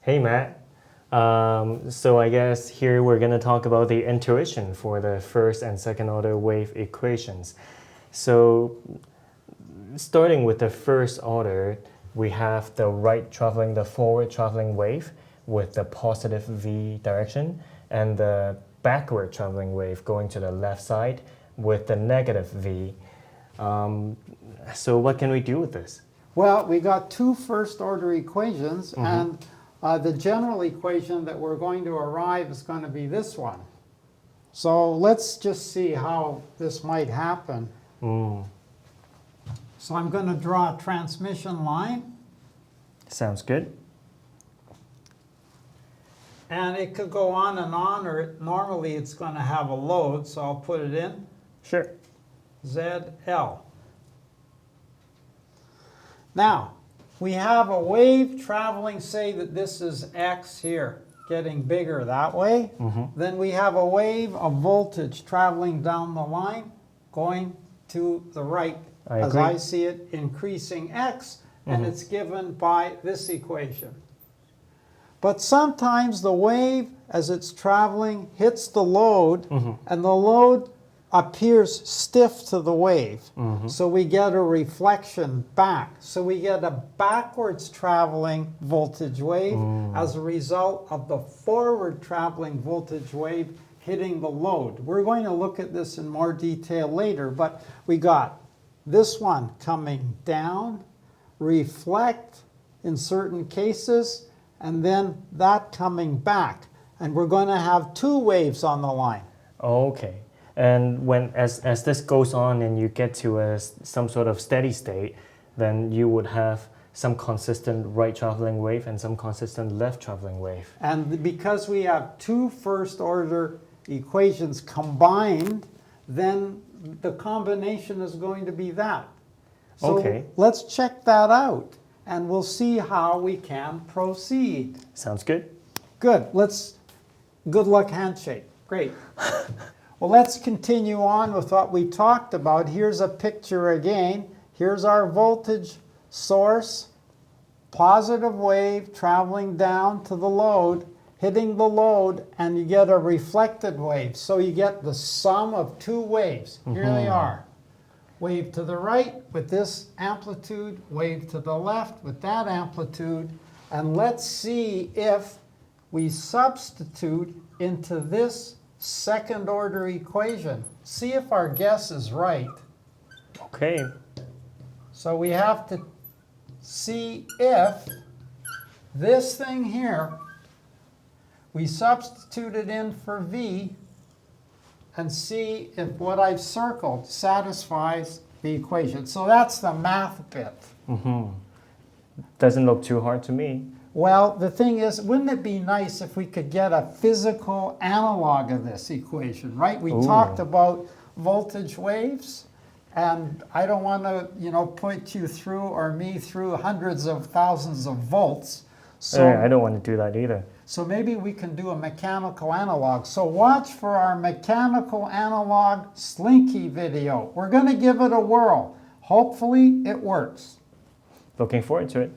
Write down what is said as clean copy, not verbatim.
Hey Matt. So I guess here we're going to talk about the intuition for the first and second order wave equations. So starting with the first order, we have the right traveling, the forward traveling wave with the positive v direction, and the backward traveling wave going to the left side with the negative v. So what can we do with this? Well, we got two first order equations, and the general equation that we're going to arrive is going to be this one. So let's just see how this might happen. So I'm going to draw a transmission line. Sounds good. And it could go on, or normally it's going to have a load, so I'll put it in. Sure. ZL. Now, we have a wave traveling, say that this is X here, getting bigger that way. Then we have a wave of voltage traveling down the line, going to the right, as I see it, increasing X, and it's given by this equation. But sometimes the wave, as it's traveling, hits the load, and the load appears stiff to the wave. So we get a reflection back. So we get a backwards traveling voltage wave as a result of the forward traveling voltage wave hitting the load. We're going to look at this in more detail later, but we got this one coming down, reflect in certain cases, and then that coming back. And we're going to have two waves on the line. Okay. And as this goes on and you get to some sort of steady state, then you would have some consistent right traveling wave and some consistent left traveling wave. And because we have two first order equations combined, then the combination is going to be that. So Okay. let's check that out, and we'll see how we can proceed. Sounds good. Good. Good luck handshake. Great. Well, let's continue on with what we talked about. Here's a picture again. Here's our voltage source, positive wave traveling down to the load, hitting the load, and you get a reflected wave. So you get the sum of two waves. Here they are. Wave to the right with this amplitude, wave to the left with that amplitude. And let's see if we substitute into this second order equation. See if our guess is right. Okay. So we have to see if this thing here, we substitute it in for V and see if what I've circled satisfies the equation. So that's the math bit. Doesn't look too hard to me. Well, the thing is, wouldn't it be nice if we could get a physical analog of this equation, right? We talked about voltage waves, and I don't want to, put you through or me through hundreds of thousands of volts. So, I don't want to do that either. So maybe we can do a mechanical analog. So watch for our mechanical analog Slinky video. We're going to give it a whirl. Hopefully it works. Looking forward to it.